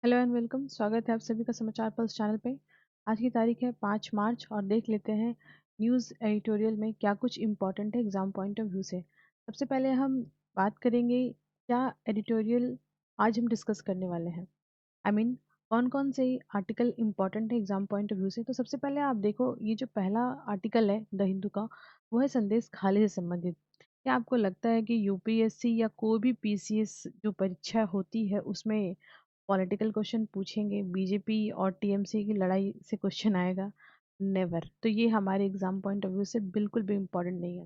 Hello and welcome. स्वागत है आप सभी का समाचार पल्स चैनल पे। आज की तारीख है 5 मार्च और देख लेते हैं न्यूज़ एडिटोरियल में क्या कुछ इम्पोर्टेंट है एग्जाम पॉइंट ऑफ व्यू से। सबसे पहले हम बात करेंगे क्या एडिटोरियल आज हम डिस्कस करने वाले हैं। आई मीन कौन कौन से आर्टिकल इम्पोर्टेंट है एग्जाम पॉइंट ऑफ व्यू से। तो सबसे पहले आप देखो, ये जो पहला आर्टिकल है द हिंदू का, वो है संदेश खाली से संबंधित। क्या आपको लगता है कि यूपीएससी या कोई भी पीसीएस जो परीक्षा होती है उसमें पॉलिटिकल क्वेश्चन पूछेंगे? बीजेपी और टीएमसी की लड़ाई से क्वेश्चन आएगा? नेवर। तो ये हमारे एग्जाम पॉइंट ऑफ व्यू से बिल्कुल भी इम्पोर्टेंट नहीं है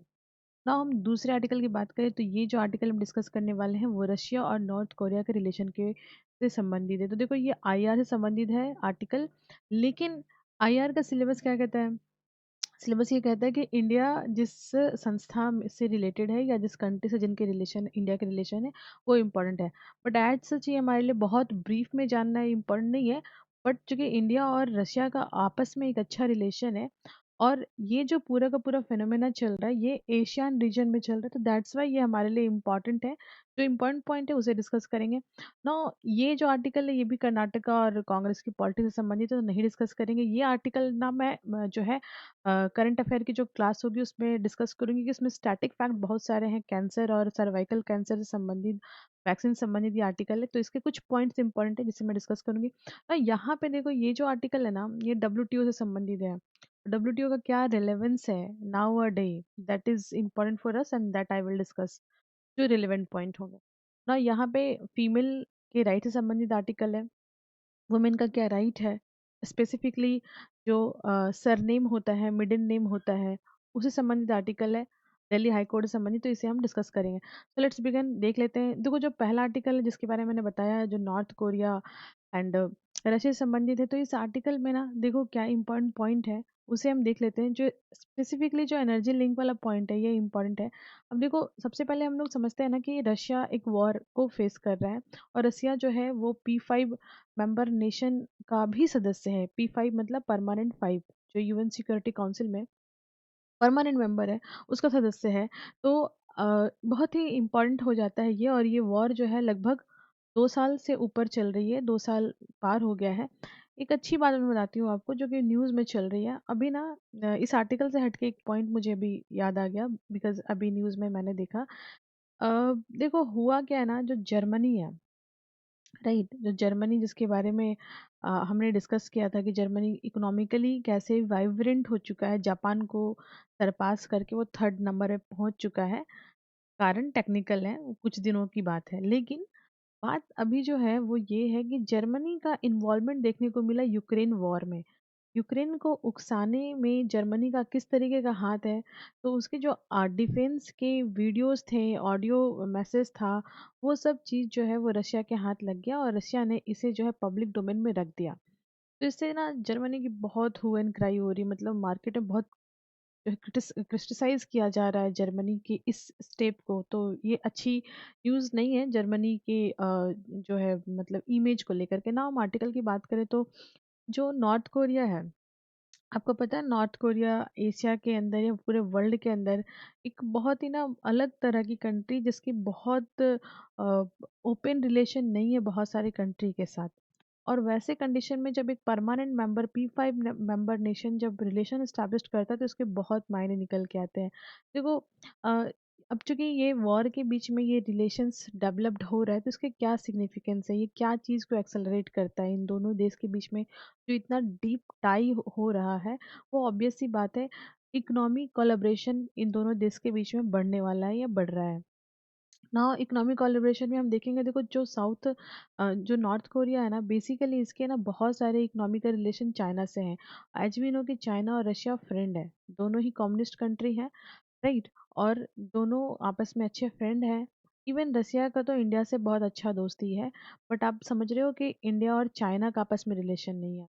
ना। हम दूसरे आर्टिकल की बात करें तो ये जो आर्टिकल हम डिस्कस करने वाले हैं वो रशिया और नॉर्थ कोरिया के रिलेशन के से संबंधित है। तो देखो, ये आईआर से संबंधित है आर्टिकल, लेकिन आईआर का सिलेबस क्या कहता है? सिलेबस ये कहता है कि इंडिया जिस संस्था से रिलेटेड है या जिस कंट्री से जिनके रिलेशन इंडिया के रिलेशन है वो इम्पोर्टेंट है। बट एज सच ये हमारे लिए बहुत ब्रीफ में जानना इम्पोर्टेंट नहीं है। बट चूंकि इंडिया और रशिया का आपस में एक अच्छा रिलेशन है और ये जो पूरा का पूरा फिनोमेना चल रहा है ये एशियन रीजन में चल रहा है, तो दैट्स वाई ये हमारे लिए इम्पोर्टेंट है। जो इम्पोर्टेंट पॉइंट है उसे डिस्कस करेंगे। नो, ये जो आर्टिकल है ये भी कर्नाटका और कांग्रेस की पॉलिटिक्स से संबंधित है, तो नहीं डिस्कस करेंगे ये आर्टिकल ना। मैं जो है करंट अफेयर की जो क्लास होगी उसमें डिस्कस करूंगी कि इसमें स्टैटिक फैक्ट बहुत सारे हैं। कैंसर और सर्वाइकल कैंसर से संबंधित, वैक्सीन से संबंधित ये आर्टिकल है, तो इसके कुछ पॉइंट्स इंपॉर्टेंट है जिसे मैं डिस्कस करूंगी। और यहाँ पे देखो, ये जो आर्टिकल है ना ये डब्ल्यूटीओ से संबंधित है। डब्ल्यूटीओ का क्या रिलेवेंस है now a day, that is important for us and that I will discuss. जो रिलेवेंट पॉइंट होंगे ना, यहाँ पे फीमेल के राइट से संबंधित आर्टिकल है। वुमेन का क्या राइट है, स्पेसिफिकली जो सरनेम होता है, मिडिल नेम होता है, उससे संबंधित आर्टिकल है। दिल्ली हाई कोर्ट से संबंधित, तो इसे हम डिस्कस करेंगे। तो लेट्स बिगिन। देख लेते हैं। देखो, जो पहला आर्टिकल है जिसके बारे में मैंने बताया है, जो नॉर्थ कोरिया एंड रशिया से संबंधित है, तो इस आर्टिकल में ना देखो क्या इंपॉर्टेंट पॉइंट है उसे हम देख लेते हैं। जो स्पेसिफिकली जो एनर्जी लिंक वाला पॉइंट है ये इंपॉर्टेंट है। अब देखो, सबसे पहले हम लोग समझते हैं ना कि रशिया एक वॉर को फेस कर रहा है और रसिया जो है वो P5 मेंबर नेशन का भी सदस्य है। P5 मतलब परमानेंट 5, जो यूएन सिक्योरिटी काउंसिल में परमानेंट मेंबर है, उसका सदस्य है। तो बहुत ही इम्पोर्टेंट हो जाता है ये। और ये वॉर जो है लगभग 2 साल से ऊपर चल रही है, 2 साल पार हो गया है। एक अच्छी बात मैं बताती हूँ आपको जो कि न्यूज़ में चल रही है अभी ना। इस आर्टिकल से हटके एक पॉइंट मुझे अभी याद आ गया, बिकॉज अभी न्यूज़ में मैंने देखा। देखो हुआ क्या है ना, जो जर्मनी है, राइट, जो जर्मनी जिसके बारे में हमने डिस्कस किया था कि जर्मनी इकोनॉमिकली कैसे वाइब्रेंट हो चुका है, जापान को सरपास करके वो थर्ड नंबर पे पहुंच चुका है। कारण टेक्निकल है, वो कुछ दिनों की बात है, लेकिन बात अभी जो है वो ये है कि जर्मनी का इन्वॉल्वमेंट देखने को मिला यूक्रेन वॉर में। यूक्रेन को उकसाने में जर्मनी का किस तरीके का हाथ है, तो उसके जो डिफेंस के वीडियोस थे, ऑडियो मैसेज था, वो सब चीज़ जो है वो रशिया के हाथ लग गया और रशिया ने इसे जो है पब्लिक डोमेन में रख दिया। तो इससे ना जर्मनी की बहुत हु एंड क्राई हो रही, मतलब मार्केट में बहुत क्रिटिसाइज किया जा रहा है जर्मनी के इस स्टेप को। तो ये अच्छी न्यूज़ नहीं है जर्मनी के जो है मतलब इमेज को लेकर के ना। हम आर्टिकल की बात करें तो जो नॉर्थ कोरिया है, आपको पता है नॉर्थ कोरिया एशिया के अंदर या पूरे वर्ल्ड के अंदर एक बहुत ही ना अलग तरह की कंट्री, जिसकी बहुत ओपन रिलेशन नहीं है बहुत सारी कंट्री के साथ। और वैसे कंडीशन में जब एक permanent member P5 member nation जब रिलेशन एस्टेब्लिश करता है तो उसके बहुत मायने निकल के आते हैं। देखो, अ, अब चूंकि ये वॉर के बीच में ये रिलेशंस डेवलप्ड हो रहा है तो इसके क्या सिग्निफिकेंस है, ये क्या चीज़ को एक्सेलरेट करता है इन दोनों देश के बीच में जो इतना डीप टाई हो रहा है। वो ऑब्वियस सी बात है, इकोनॉमिक कोलैबोरेशन इन दोनों देश के बीच में बढ़ने वाला है या बढ़ रहा है ना। इकोनॉमिक कोलैबोरेशन में हम देखेंगे, देखो जो जो नॉर्थ कोरिया है ना, बेसिकली इसके ना बहुत सारे इकोनॉमिकल रिलेशन चाइना से हैं। आज भी नो कि चाइना और रशिया फ्रेंड है, दोनों ही कम्युनिस्ट कंट्री हैं, राइट। और दोनों आपस में अच्छे फ्रेंड हैं। इवन रसिया का तो इंडिया से बहुत अच्छा दोस्ती है। बट आप समझ रहे हो कि इंडिया और चाइना का आपस में रिलेशन नहीं है,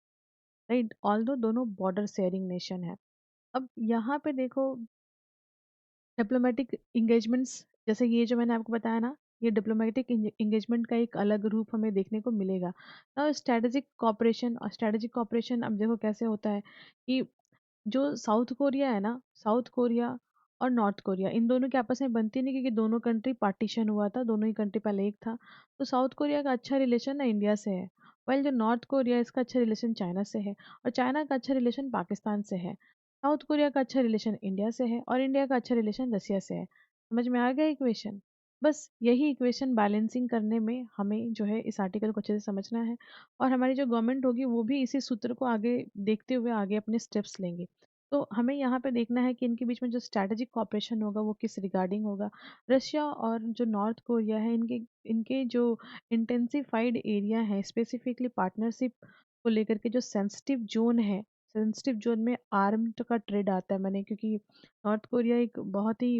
राइट, ऑल्दो दोनों बॉर्डर शेयरिंग नेशन है। अब यहाँ पे देखो, डिप्लोमेटिक इंगेजमेंट्स, जैसे ये जो मैंने आपको बताया ना, ये डिप्लोमेटिक इंगेजमेंट का एक अलग रूप हमें देखने को मिलेगा। और स्ट्रेटेजिक कॉपरेशन, और स्ट्रेटेजिक कॉपरेशन अब देखो कैसे होता है कि जो साउथ कोरिया है ना, साउथ कोरिया और नॉर्थ कोरिया इन दोनों के आपस में बनती नहीं, क्योंकि दोनों कंट्री पार्टीशन हुआ था, दोनों ही कंट्री पहले एक था। तो साउथ कोरिया का अच्छा रिलेशन ना इंडिया से है जो नॉर्थ कोरिया इसका अच्छा रिलेशन चाइना से है और चाइना का अच्छा रिलेशन पाकिस्तान से है। साउथ कोरिया का अच्छा रिलेशन इंडिया से है और इंडिया का अच्छा रिलेशन रसिया से है। समझ में आ गया इक्वेशन? बस यही इक्वेशन बैलेंसिंग करने में हमें जो है इस आर्टिकल को अच्छे से समझना है और हमारी जो गवर्नमेंट होगी वो भी इसी सूत्र को आगे देखते हुए आगे अपने स्टेप्स लेंगे। तो हमें यहाँ पे देखना है कि इनके बीच में जो स्ट्रैटेजिक कॉपरेशन होगा वो किस रिगार्डिंग होगा। रशिया और जो नॉर्थ कोरिया है इनके इनके जो इंटेंसिफाइड एरिया है, स्पेसिफिकली पार्टनरशिप को लेकर के जो सेंसिटिव जोन है, सेंसिटिव जोन में आर्म्ड का ट्रेड आता है मैंने, क्योंकि नॉर्थ कोरिया एक बहुत ही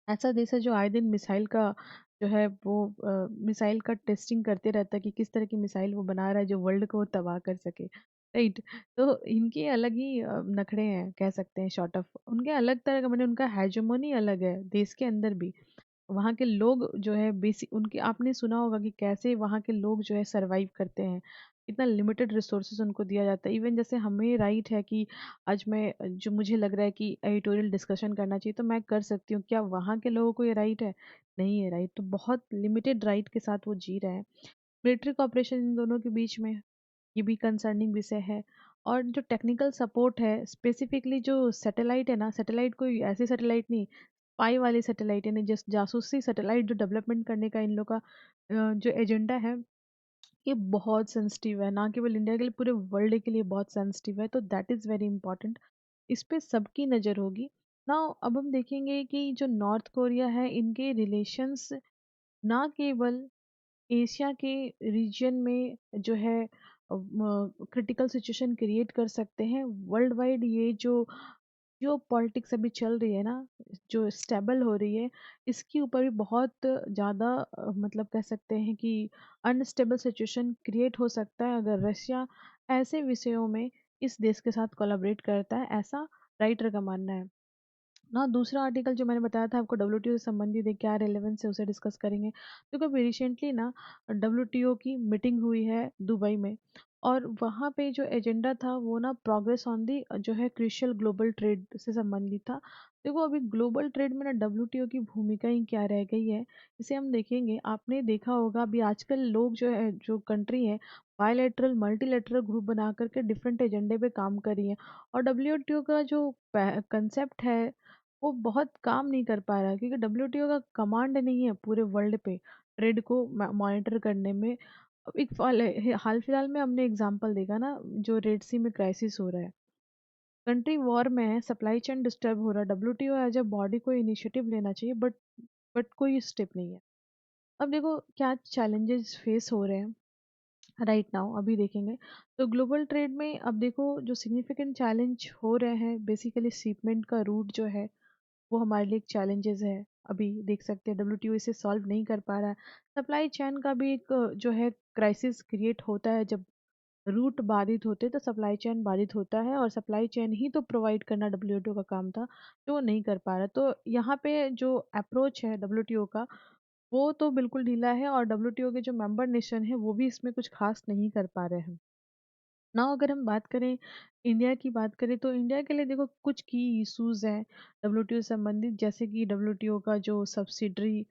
ऐसा देश है जो आए दिन मिसाइल का जो है वो मिसाइल का टेस्टिंग करते रहता है कि किस तरह की मिसाइल वो बना रहा है जो वर्ल्ड को तबाह कर सके। राइट। तो इनके अलग ही नखड़े हैं कह सकते हैं, शॉर्ट ऑफ उनके अलग तरह का, मैंने उनका हेजेमोनी अलग है देश के अंदर भी। वहाँ के लोग जो है बेसिक उनके, आपने सुना होगा कि कैसे वहाँ के लोग जो है सरवाइव करते हैं, इतना लिमिटेड रिसोर्सेज उनको दिया जाता है। इवन जैसे हमें राइट है कि आज मैं जो मुझे लग रहा है कि एडिटोरियल डिस्कशन करना चाहिए तो मैं कर सकती हूँ, क्या वहाँ के लोगों को ये राइट है? नहीं है राइट। तो बहुत लिमिटेड राइट के साथ वो जी रहे हैं। मिलिट्री कॉपरेशन इन दोनों के बीच में, ये भी कंसर्निंग विषय है। और जो टेक्निकल सपोर्ट है, स्पेसिफिकली जो सैटेलाइट है ना, सैटेलाइट कोई ऐसी सैटेलाइट नहीं, स्पाई वाली सैटेलाइट, यानी जिस जासूसी सैटेलाइट जो डेवलपमेंट करने का इन लोग का जो एजेंडा है, ये बहुत सेंसिटिव है, ना केवल इंडिया के लिए पूरे वर्ल्ड के लिए बहुत सेंसिटिव है। तो दैट इज़ वेरी इंपॉर्टेंट, इस पे सबकी नज़र होगी ना। अब हम देखेंगे कि जो नॉर्थ कोरिया है इनके रिलेशंस ना केवल एशिया के रीजन में जो है क्रिटिकल सिचुएशन क्रिएट कर सकते हैं, वर्ल्ड वाइड ये जो पॉलिटिक्स अभी चल रही है ना, जो स्टेबल हो रही है, इसके ऊपर भी बहुत ज़्यादा मतलब कह सकते हैं कि अनस्टेबल सिचुएशन क्रिएट हो सकता है अगर रशिया ऐसे विषयों में इस देश के साथ कोलैबोरेट करता है, ऐसा राइटर का मानना है ना। दूसरा आर्टिकल जो मैंने बताया था आपको डब्ल्यूटीओ से संबंधित है, क्या रेलेवेंस है उसे डिस्कस करेंगे। क्योंकि अभी रिसेंटली ना डब्ल्यूटीओ की मीटिंग हुई है दुबई में, और वहाँ पे जो एजेंडा था वो ना प्रोग्रेस ऑन दी जो है क्रिशियल ग्लोबल ट्रेड से संबंधित था। देखो अभी ग्लोबल ट्रेड में ना डब्ल्यूटीओ की भूमिका ही क्या रह गई है, इसे हम देखेंगे। आपने देखा होगा अभी आजकल लोग जो है, जो कंट्री है, बायलैटरल मल्टीलैटरल ग्रुप बना करके डिफरेंट एजेंडे पे काम कर रही है। और डब्ल्यूटीओ का जो कंसेप्ट है वो बहुत काम नहीं कर पा रहा है, क्योंकि डब्ल्यूटीओ का कमांड नहीं है पूरे वर्ल्ड पे ट्रेड को मॉनिटर करने में। अब एक हाल फिलहाल में हमने एग्जांपल देखा ना, जो रेड सी में क्राइसिस हो रहा है, कंट्री वॉर में है, सप्लाई चेन डिस्टर्ब हो रहा है, डब्ल्यूटीओ एज अ बॉडी को इनिशिएटिव लेना चाहिए, बट कोई स्टेप नहीं है। अब देखो क्या चैलेंजेस फेस हो रहे हैं राइट नाउ, अभी देखेंगे तो ग्लोबल ट्रेड में अब देखो जो सिग्निफिकेंट चैलेंज हो रहे हैं, बेसिकली शिपमेंट का रूट जो है वो हमारे लिए एक चैलेंजेस है। अभी देख सकते हैं डब्ल्यूटीओ इसे सॉल्व नहीं कर पा रहा है। सप्लाई चेन का भी एक जो है क्राइसिस क्रिएट होता है, जब रूट बाधित होते तो सप्लाई चेन बाधित होता है, और सप्लाई चेन ही तो प्रोवाइड करना डब्ल्यूटीओ का काम था, जो वो नहीं कर पा रहा। तो यहाँ पे जो अप्रोच है डब्ल्यूटीओ का वो तो बिल्कुल ढीला है, और डब्ल्यूटीओ के जो मेंबर नेशन है वो भी इसमें कुछ खास नहीं कर पा रहे हैं ना। अगर हम बात करें इंडिया की, बात करें तो इंडिया के लिए देखो कुछ की इश्यूज हैं डब्ल्यूटीओ से संबंधित, जैसे कि डब्ल्यूटीओ का जो सब्सिडरी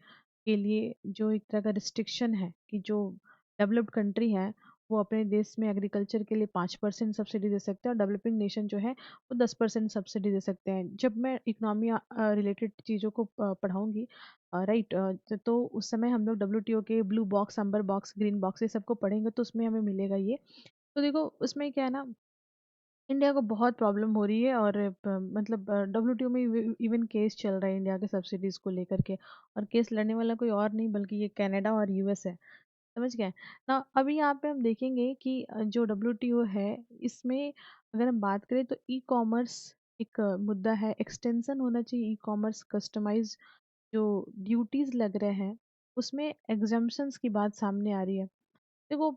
के लिए जो एक तरह का रिस्ट्रिक्शन है कि जो डेवलप्ड कंट्री है वो अपने देश में एग्रीकल्चर के लिए 5% सब्सिडी दे सकते हैं, और डेवलपिंग नेशन जो है वो 10% सब्सिडी दे सकते हैं। जब मैं इकोनॉमी रिलेटेड चीज़ों को पढ़ाऊंगी राइट, तो उस समय हम लोग डब्ल्यूटीओ के ब्लू बॉक्स, अम्बर बॉक्स, ग्रीन बॉक्स, ये सबको पढ़ेंगे तो उसमें हमें मिलेगा ये। तो देखो उसमें क्या है ना, इंडिया को बहुत प्रॉब्लम हो रही है, और मतलब डब्ल्यूटीओ में इवन केस चल रहा है इंडिया के सब्सिडीज को लेकर के, और केस लड़ने वाला कोई और नहीं बल्कि ये कनाडा और यूएस है। समझ गए ना। अभी यहाँ पे हम देखेंगे कि जो डब्ल्यूटीओ है इसमें अगर हम बात करें तो ई कॉमर्स एक मुद्दा है, एक्सटेंशन होना चाहिए ई कॉमर्स, कस्टमाइज जो ड्यूटीज लग रहे हैं उसमें एग्जाम्पशंस की बात सामने आ रही है। देखो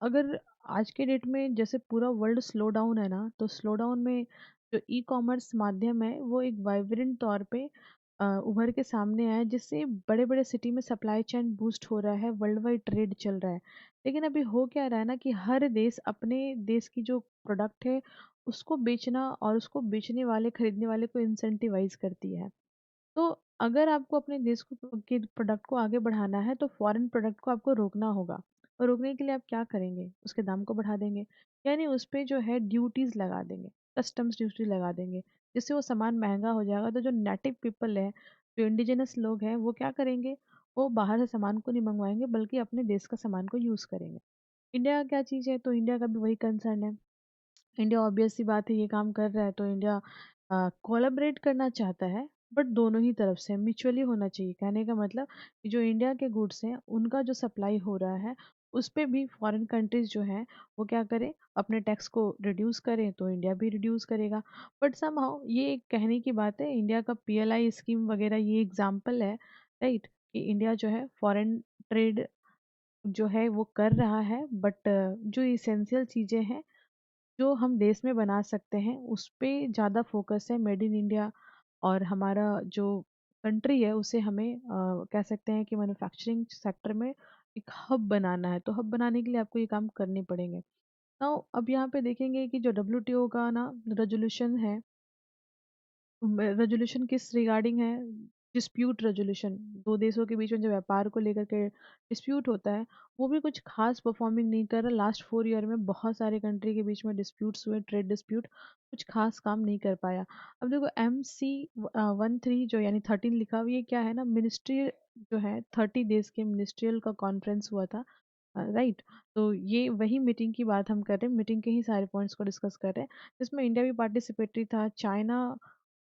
अगर आज के डेट में जैसे पूरा वर्ल्ड स्लो डाउन है ना, तो स्लो डाउन में जो ई कॉमर्स माध्यम है वो एक वाइब्रेंट तौर पे उभर के सामने आया है, जिससे बड़े बड़े सिटी में सप्लाई चेन बूस्ट हो रहा है, वर्ल्ड वाइड ट्रेड चल रहा है। लेकिन अभी हो क्या रहा है ना कि हर देश अपने देश की जो प्रोडक्ट है उसको बेचना और उसको बेचने वाले खरीदने वाले को इंसेंटिवाइज करती है। तो अगर आपको अपने देश को के प्रोडक्ट को आगे बढ़ाना है तो फॉरेन प्रोडक्ट को आपको रोकना होगा। और रोकने के लिए आप क्या करेंगे? उसके दाम को बढ़ा देंगे, यानी उस पे जो है ड्यूटीज़ लगा देंगे, कस्टम्स ड्यूटी लगा देंगे, जिससे वो सामान महँगा हो जाएगा। तो जो नेटिव पीपल है, जो इंडिजिनस लोग हैं, वो क्या करेंगे? वो बाहर से सामान को नहीं मँगवाएँगे बल्कि अपने देश का सामान को यूज़ करेंगे। इंडिया क्या चीज़ है? तो इंडिया का भी वही कंसर्न है। इंडिया ऑब्वियस सी बात है ये काम कर रहा है तो इंडिया कोलैबोरेट करना चाहता है, बट दोनों ही तरफ से म्यूचुअली होना चाहिए। कहने का मतलब कि जो इंडिया के गुड्स हैं उनका जो सप्लाई हो रहा है उस पे भी फॉरेन कंट्रीज जो हैं वो क्या करें, अपने टैक्स को रिड्यूस करें तो इंडिया भी रिड्यूस करेगा। बट समहाउ ये एक कहने की बात है, इंडिया का पीएलआई स्कीम वगैरह ये एग्जाम्पल है, राइट, कि इंडिया जो है फॉरेन ट्रेड जो है वो कर रहा है, बट जो इसेंशियल चीज़ें हैं जो हम देश में बना सकते हैं उस पे ज़्यादा फोकस है मेड इन इंडिया। और हमारा जो कंट्री है उसे हमें कह सकते हैं कि मैन्युफैक्चरिंग सेक्टर में एक हब बनाना है, तो हब बनाने के लिए आपको ये काम करने पड़ेंगे। तो अब यहाँ पे देखेंगे कि जो डब्ल्यूटीओ का ना रेजोल्यूशन है, रेजोल्यूशन किस रिगार्डिंग है? डिस्प्यूट रेजोल्यूशन, दो देशों के बीच में जो व्यापार को लेकर के डिस्प्यूट होता है वो भी कुछ खास परफॉर्मिंग नहीं कर रहा। लास्ट 4 ईयर में बहुत सारे कंट्री के बीच में डिस्प्यूट्स हुए, ट्रेड डिस्प्यूट, कुछ खास काम नहीं कर पाया। अब देखो MC 13 जो यानी 13 लिखा हुआ, ये क्या है ना, मिनिस्ट्री जो है 30 देश के मिनिस्ट्रियल का कॉन्फ्रेंस हुआ था, राइट। तो ये वही मीटिंग की बात हम कर रहे हैं, मीटिंग के ही सारे पॉइंट्स को डिस्कस कर रहे हैं, जिसमें इंडिया भी पार्टिसिपेटरी था, चाइना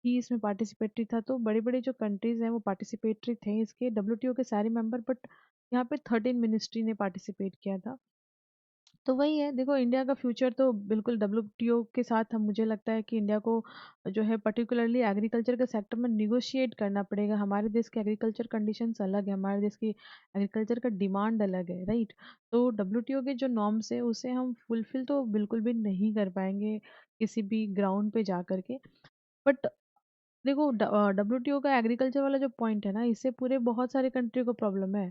ही इसमें पार्टिसिपेटरी था। तो बड़े बड़े जो कंट्रीज हैं वो पार्टिसिपेटरी थे इसके, डब्ल्यूटीओ के सारे मेंबर, बट यहाँ पे 13 मिनिस्ट्री ने पार्टिसिपेट किया था। तो वही है, देखो इंडिया का फ्यूचर तो बिल्कुल डब्ल्यूटीओ के साथ, हम मुझे लगता है कि इंडिया को जो है पर्टिकुलरली एग्रीकल्चर के सेक्टर में निगोशिएट करना पड़ेगा। हमारे देश के एग्रीकल्चर कंडीशंस अलग है, हमारे देश की एग्रीकल्चर का डिमांड अलग है, राइट। तो डब्ल्यूटीओ के जो नॉर्म्स है उसे हम फुलफिल तो बिल्कुल भी नहीं कर पाएंगे किसी भी ग्राउंड पे जा करके। बट देखो डब्ल्यूटीओ का एग्रीकल्चर वाला जो पॉइंट है ना, इससे पूरे बहुत सारे कंट्री को प्रॉब्लम है।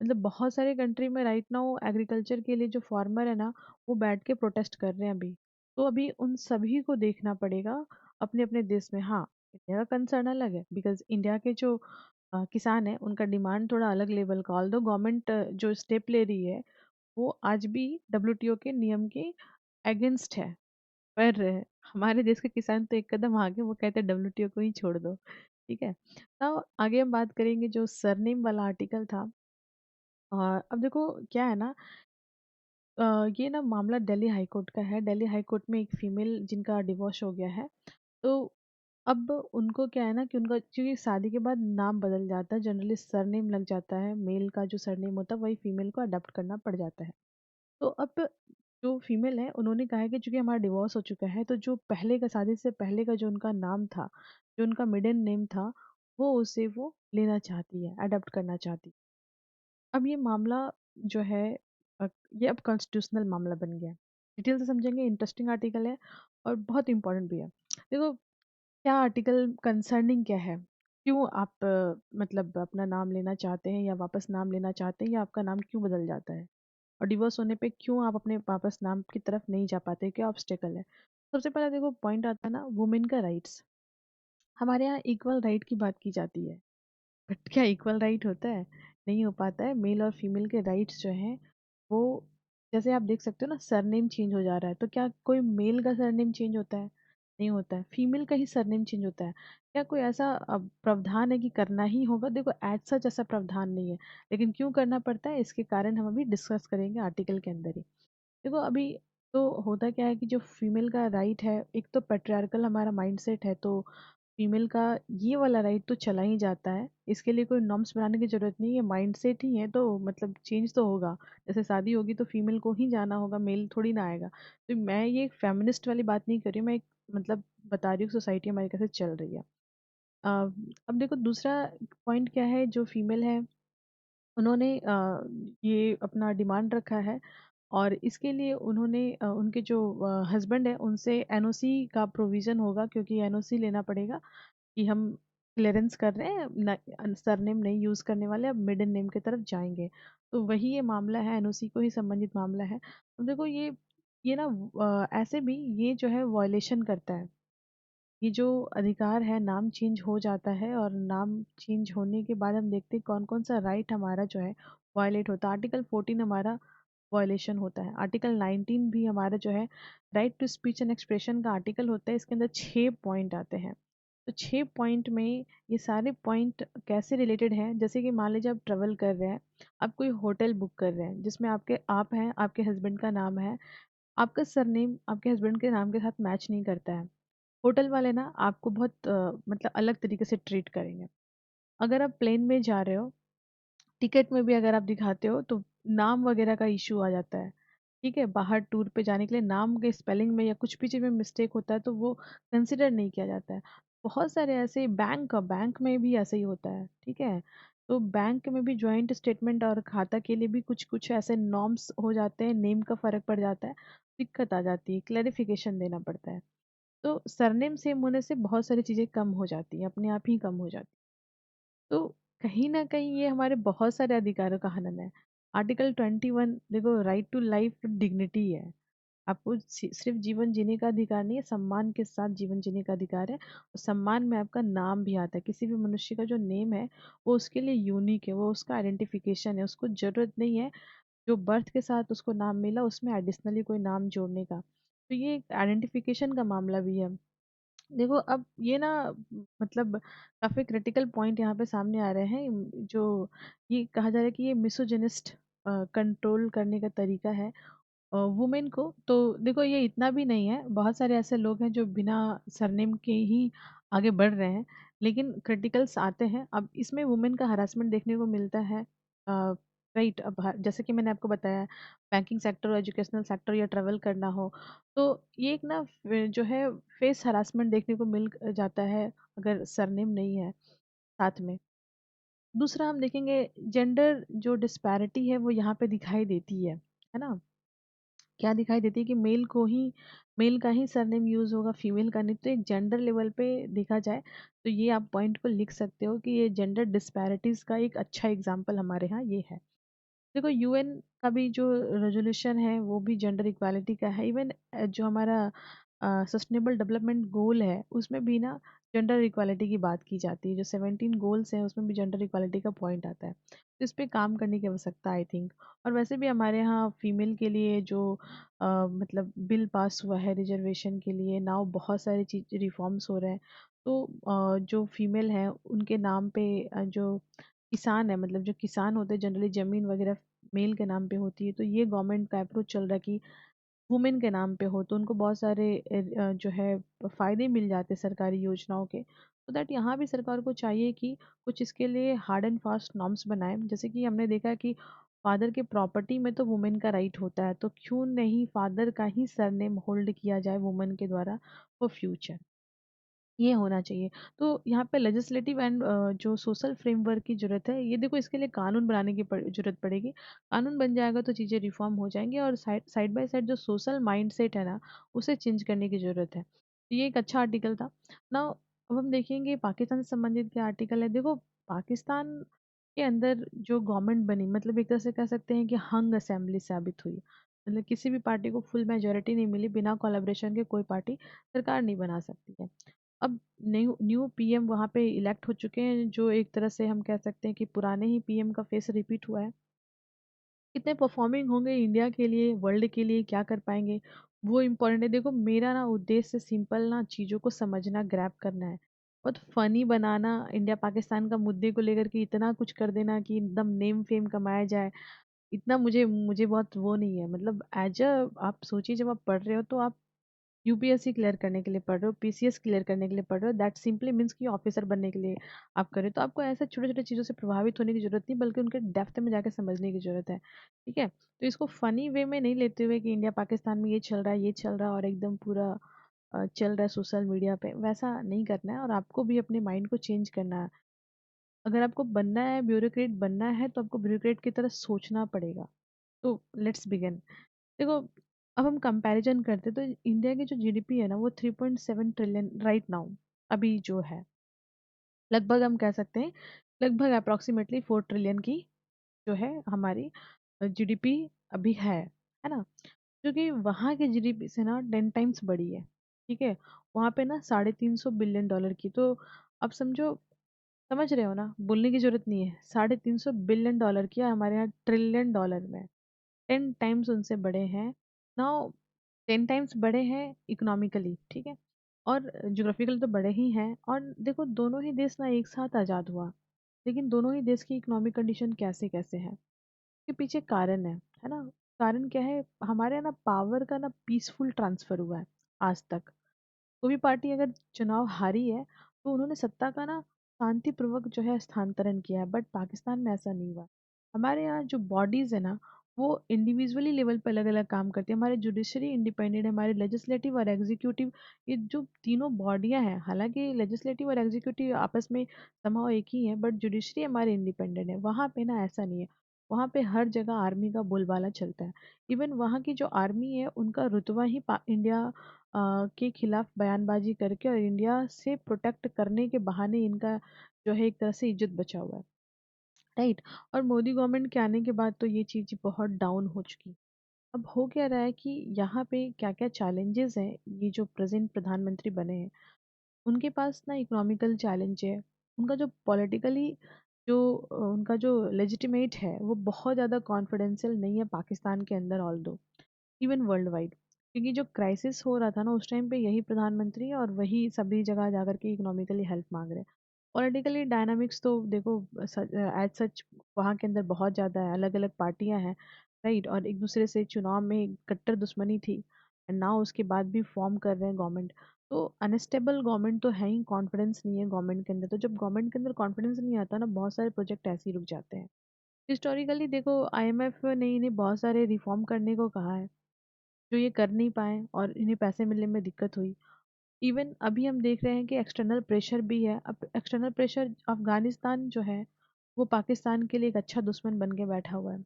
मतलब बहुत सारे कंट्री में राइट नाउ एग्रीकल्चर के लिए जो फार्मर है ना वो बैठ के प्रोटेस्ट कर रहे हैं अभी। तो अभी उन सभी को देखना पड़ेगा अपने अपने देश में। हाँ, इंडिया का कंसर्न अलग है, बिकॉज इंडिया के जो किसान है उनका डिमांड थोड़ा अलग लेवल का, ऑल्दो गवर्नमेंट जो स्टेप ले रही है वो आज भी डब्ल्यूटीओ के नियम के अगेंस्ट है। पर हमारे देश के किसान तो एक कदम आगे, वो कहते हैं डब्ल्यूटीओ को ही छोड़ दो, ठीक है। तो आगे हम बात करेंगे जो सरनेम वाला आर्टिकल था। और अब देखो क्या है ना, ये ना मामला दिल्ली हाई कोर्ट का है। दिल्ली हाई कोर्ट में एक फीमेल जिनका डिवोर्स हो गया है, तो अब उनको क्या है ना कि उनका क्योंकि शादी के बाद नाम बदल जाता है, जनरली सरनेम लग जाता है, मेल का जो सरनेम होता है वही फीमेल को अडॉप्ट करना पड़ जाता है। तो अब जो फीमेल है उन्होंने कहा है कि चूंकि हमारा डिवोर्स हो चुका है तो जो पहले का, शादी से पहले का जो उनका नाम था, जो उनका मिडिल नेम था, वो उसे वो लेना चाहती है, अडॉप्ट करना चाहती है। अब ये मामला जो है अ, ये अब कॉन्स्टिट्यूशनल मामला बन गया। डिटेल से समझेंगे, इंटरेस्टिंग आर्टिकल है और बहुत इंपॉर्टेंट भी है। देखो क्या आर्टिकल कंसर्निंग क्या है, क्यों आप मतलब अपना नाम लेना चाहते हैं या वापस नाम लेना चाहते हैं, या आपका नाम क्यों बदल जाता है, और डिवोर्स होने पे क्यों आप अपने वापस नाम की तरफ नहीं जा पाते, क्या ऑब्स्टेकल है। सबसे पहला देखो पॉइंट आता है ना, वुमेन का राइट्स। हमारे यहाँ इक्वल राइट की बात की जाती है, बट क्या इक्वल राइट होता है? नहीं हो पाता है। मेल और फीमेल के राइट्स जो हैं वो, जैसे आप देख सकते हो ना, सरनेम चेंज हो जा रहा है, तो क्या कोई मेल का सरनेम चेंज होता है? नहीं होता है, फीमेल का ही सरनेम चेंज होता है। क्या कोई ऐसा प्रावधान है कि करना ही होगा? देखो एज सच ऐसा प्रावधान नहीं है, लेकिन क्यों करना पड़ता है इसके कारण हम अभी डिस्कस करेंगे आर्टिकल के अंदर ही। देखो अभी तो होता क्या है कि जो फीमेल का राइट है, एक तो पेट्रियार्कल हमारा माइंडसेट है, तो फीमेल का ये वाला राइट तो चला ही जाता है, इसके लिए कोई नॉर्म्स बनाने की जरूरत नहीं है, माइंडसेट ही है तो मतलब चेंज तो होगा। जैसे शादी होगी तो फीमेल को ही जाना होगा, मेल थोड़ी ना आएगा। तो मैं ये फेमिनिस्ट वाली बात नहीं कर रही हूँ, मैं एक मतलब बता रही हूँ सोसाइटी हमारी कैसे चल रही है। अ, अब देखो दूसरा पॉइंट क्या है, जो फीमेल है उन्होंने ये अपना डिमांड रखा है, और इसके लिए उन्होंने उनके जो हस्बैंड है उनसे एनओसी का प्रोविज़न होगा, क्योंकि एनओसी लेना पड़ेगा कि हम क्लियरेंस कर रहे हैं, सरनेम नहीं यूज़ करने वाले, अब मिडिल नेम की तरफ जाएंगे। तो वही ये मामला है, एनओसी को ही संबंधित मामला है। तो देखो ये ना ऐसे भी ये जो है वॉयलेशन करता है। ये जो अधिकार है, नाम चेंज हो जाता है, और नाम चेंज होने के बाद हम देखते हैं कौन कौन सा राइट हमारा जो है वायलेट होता है। आर्टिकल 14 हमारा वायलेशन होता है। आर्टिकल 19 भी हमारा जो है right to speech and expression का आर्टिकल होता है। इसके अंदर 6 पॉइंट आते हैं। तो 6 पॉइंट में ये सारे पॉइंट कैसे रिलेटेड हैं, जैसे कि मान लीजिए आप ट्रेवल कर रहे हैं, आप कोई होटल बुक कर रहे हैं जिसमें आप हैं, आपके हस्बैंड का नाम है, आपका सरनेम आपके हस्बैंड के नाम के साथ मैच नहीं करता है। होटल वाले ना आपको बहुत मतलब अलग तरीके से ट्रीट करेंगे। अगर आप प्लेन में जा रहे हो, टिकट में भी अगर आप दिखाते हो तो नाम वगैरह का इशू आ जाता है। ठीक है, बाहर टूर पे जाने के लिए नाम के स्पेलिंग में या कुछ भी चीज़ में मिस्टेक होता है तो वो कंसिडर नहीं किया जाता है। बहुत सारे ऐसे बैंक में भी ऐसे ही होता है। ठीक है, तो बैंक में भी जॉइंट स्टेटमेंट और खाता के लिए भी कुछ कुछ ऐसे नॉर्म्स हो जाते हैं, नेम का फर्क पड़ जाता है, दिक्कत आ जाती है, क्लैरिफिकेशन देना पड़ता है। तो सरनेम सेम होने से बहुत सारी चीज़ें कम हो जाती हैं, अपने आप ही कम हो जाती हैं। तो कहीं न कहीं ये हमारे बहुत सारे अधिकारों का हनन है। आर्टिकल 21 देखो, राइट टू लाइफ डिग्निटी है। आपको सिर्फ जीवन जीने का अधिकार नहीं है, सम्मान के साथ जीवन जीने का अधिकार है। और सम्मान में आपका नाम भी आता है। किसी भी मनुष्य का जो नेम है वो उसके लिए यूनिक है, वो उसका आइडेंटिफिकेशन है। उसको ज़रूरत नहीं है जो बर्थ के साथ उसको नाम मिला उसमें एडिशनली कोई नाम जोड़ने का। तो ये एक आइडेंटिफिकेशन का मामला भी है। देखो अब ये ना, मतलब काफी क्रिटिकल पॉइंट यहाँ पे सामने आ रहे हैं, जो ये कहा जा रहा है कि ये मिसोजिनिस्ट कंट्रोल करने का तरीका है वुमेन को। तो देखो ये इतना भी नहीं है, बहुत सारे ऐसे लोग हैं जो बिना सरनेम के ही आगे बढ़ रहे हैं, लेकिन क्रिटिकल्स आते हैं। अब इसमें वुमेन का हरासमेंट देखने को मिलता है। राइट, अब जैसे कि मैंने आपको बताया, बैंकिंग सेक्टर, एजुकेशनल सेक्टर या ट्रेवल करना हो, तो ये एक ना जो है फेस हरासमेंट देखने को मिल जाता है अगर सरनेम नहीं है साथ में। दूसरा हम देखेंगे, जेंडर जो डिस्पैरिटी है वो यहाँ पे दिखाई देती है ना। क्या दिखाई देती है कि मेल का ही सरनेम यूज होगा, फीमेल का नहीं। तो एक जेंडर लेवल पे देखा जाए तो ये आप पॉइंट को लिख सकते हो कि ये जेंडर डिस्पैरिटीज का एक अच्छा एग्जाम्पल हमारे यहाँ ये है। देखो यूएन का भी जो रेजोल्यूशन है वो भी जेंडर इक्वालिटी का है। इवन जो हमारा सस्टेनेबल डेवलपमेंट गोल है उसमें भी ना जेंडर इक्वालिटी की बात की जाती है। जो 17 गोल्स हैं उसमें भी जेंडर इक्वालिटी का पॉइंट आता है। तो इस पे काम करने की आवश्यकता आई थिंक। और वैसे भी हमारे यहाँ फीमेल के लिए जो मतलब बिल पास हुआ है रिजर्वेशन के लिए, नाउ बहुत सारी चीज रिफॉर्म्स हो रहे हैं। तो जो फीमेल है उनके नाम पे जो किसान है, मतलब जो किसान होते हैं जनरली ज़मीन वगैरह मेल के नाम पे होती है। तो ये गवर्नमेंट का अप्रोच चल रहा है कि वुमेन के नाम पे हो तो उनको बहुत सारे जो है फ़ायदे मिल जाते हैं सरकारी योजनाओं के। तो दैट यहाँ भी सरकार को चाहिए कि कुछ इसके लिए हार्ड एंड फास्ट नॉर्म्स बनाएँ। जैसे कि हमने देखा है कि फादर के प्रॉपर्टी में तो वुमेन का राइट होता है, तो क्यों नहीं फादर का ही सरनेम होल्ड किया जाए वुमेन के द्वारा फॉर फ्यूचर। ये होना चाहिए। तो यहाँ पे लेजिस्लेटिव एंड जो सोशल फ्रेमवर्क की ज़रूरत है, ये देखो इसके लिए कानून बनाने की ज़रूरत पड़ेगी। कानून बन जाएगा तो चीज़ें रिफॉर्म हो जाएंगी, और साइड साइड बाय साइड जो सोशल माइंडसेट है ना, उसे चेंज करने की ज़रूरत है। तो ये एक अच्छा आर्टिकल था ना। अब हम देखेंगे पाकिस्तान से संबंधित क्या आर्टिकल है। देखो, पाकिस्तान के अंदर जो गवर्नमेंट बनी, मतलब एक तरह से कह सकते हैं कि हंग असेंबली साबित हुई। मतलब किसी भी पार्टी को फुल मेजोरिटी नहीं मिली, बिना कोलैबोरेशन के कोई पार्टी सरकार नहीं बना सकती है। अब न्यू न्यू पीएम वहाँ पे इलेक्ट हो चुके हैं, जो एक तरह से हम कह सकते हैं कि पुराने ही पीएम का फेस रिपीट हुआ है। कितने परफॉर्मिंग होंगे इंडिया के लिए, वर्ल्ड के लिए क्या कर पाएंगे, वो इम्पोर्टेंट है। देखो मेरा ना उद्देश्य सिंपल ना चीज़ों को समझना, ग्रैब करना है। बहुत फनी बनाना, इंडिया पाकिस्तान का मुद्दे को लेकर के इतना कुछ कर देना कि एकदम नेम फेम कमाया जाए, इतना मुझे मुझे बहुत वो नहीं है। मतलब एज अ, आप सोचिए जब आप पढ़ रहे हो तो आप यूपीएससी क्लियर करने के लिए पढ़ रहे हो, पीसीएस क्लियर करने के लिए पढ़ रहे हो, दैट सिंपली मीन्स कि ऑफिसर बनने के लिए आप कर रहे हो। तो आपको ऐसे छोटे छोटे चीज़ों से प्रभावित होने की जरूरत नहीं, बल्कि उनके डेप्थ में जाकर समझने की जरूरत है। ठीक है, तो इसको फनी वे में नहीं लेते हुए कि इंडिया पाकिस्तान में ये चल रहा है, ये चल रहा है, और एकदम पूरा चल रहा है सोशल मीडिया पे, वैसा नहीं करना है। और आपको भी अपने माइंड को चेंज करना है। अगर आपको बनना है, ब्यूरोक्रेट बनना है, तो आपको ब्यूरोक्रेट की तरह सोचना पड़ेगा। तो लेट्स बिगिन। देखो, अब हम कंपैरिजन करते तो इंडिया की जो जीडीपी है ना वो 3.7 ट्रिलियन राइट नाउ अभी जो है, लगभग हम कह सकते हैं लगभग अप्रोक्सीमेटली 4 ट्रिलियन की जो है हमारी जीडीपी अभी है ना। जो कि वहाँ के जीडीपी से ना 10 टाइम्स बड़ी है। ठीक है, वहाँ पे ना $350 बिलियन की। तो अब समझो, समझ रहे हो ना, बोलने की जरूरत नहीं है, $350 बिलियन की है, हमारे यहाँ ट्रिलियन डॉलर में। 10 टाइम्स उनसे बड़े हैं। नाउ 10 टाइम्स बड़े हैं इकोनॉमिकली, ठीक है, और ज्योग्राफिकली तो बड़े ही हैं। और देखो दोनों ही देश ना एक साथ आज़ाद हुआ, लेकिन दोनों ही देश की इकोनॉमिक कंडीशन कैसे कैसे है, के पीछे कारण है ना। कारण क्या है, हमारे यहाँ ना पावर का ना पीसफुल ट्रांसफर हुआ है आज तक। कोई भी पार्टी अगर चुनाव हारी है तो उन्होंने सत्ता का ना शांतिपूर्वक जो है स्थानांतरण किया है, बट पाकिस्तान में ऐसा नहीं हुआ। हमारे यहाँ जो बॉडीज है ना, वो इंडिविजुअली लेवल पर अलग अलग काम करती है। हमारे जुडिशरी इंडिपेंडेंट है, हमारे लेजिस्लेटिव और एग्जीक्यूटिव, ये जो तीनों बॉडियां हैं, हालांकि लेजिस्लेटिव और एग्जीक्यूटिव आपस में समाव एक ही है, बट जुडिशरी हमारे इंडिपेंडेंट है। वहाँ पे ना ऐसा नहीं है, वहाँ पे हर जगह आर्मी का बोलबाला चलता है। इवन वहाँ की जो आर्मी है उनका रुतबा ही इंडिया के खिलाफ बयानबाजी करके और इंडिया से प्रोटेक्ट करने के बहाने इनका जो है एक तरह से इज्जत बचा हुआ है, राइट। और मोदी गवर्नमेंट के आने के बाद तो ये चीज़ बहुत डाउन हो चुकी। अब हो क्या रहा है कि यहाँ पे क्या क्या चैलेंजेस हैं, ये जो प्रेजेंट प्रधानमंत्री बने हैं उनके पास ना इकोनॉमिकल चैलेंज है। उनका जो पॉलिटिकली जो उनका जो लेजिटिमेट है वो बहुत ज़्यादा कॉन्फिडेंशियल नहीं है पाकिस्तान के अंदर, ऑल दो इवन वर्ल्ड वाइड। क्योंकि जो क्राइसिस हो रहा था ना उस टाइम पे यही प्रधानमंत्री और वही सभी जगह जाकर के इकोनॉमिकली हेल्प मांग रहे हैं। पॉलिटिकली डायनामिक्स तो देखो एज सच वहाँ के अंदर बहुत ज़्यादा है, अलग अलग पार्टियां हैं, राइट, और एक दूसरे से चुनाव में कट्टर दुश्मनी थी, एंड नाउ उसके बाद भी फॉर्म कर रहे हैं गवर्नमेंट। तो अनस्टेबल गवर्नमेंट तो है ही, कॉन्फिडेंस नहीं है गवर्नमेंट के अंदर। तो जब गवर्नमेंट के अंदर कॉन्फिडेंस नहीं आता ना, बहुत सारे प्रोजेक्ट ऐसे ही रुक जाते हैं। हिस्टोरिकली देखो आईएमएफ ने इन्हें बहुत सारे रिफॉर्म करने को कहा है, जो ये कर नहीं पाए और इन्हें पैसे मिलने में दिक्कत हुई। इवन अभी हम देख रहे हैं कि एक्सटर्नल प्रेशर भी है। अब एक्सटर्नल प्रेशर, अफगानिस्तान जो है वो पाकिस्तान के लिए एक अच्छा दुश्मन बन के बैठा हुआ है।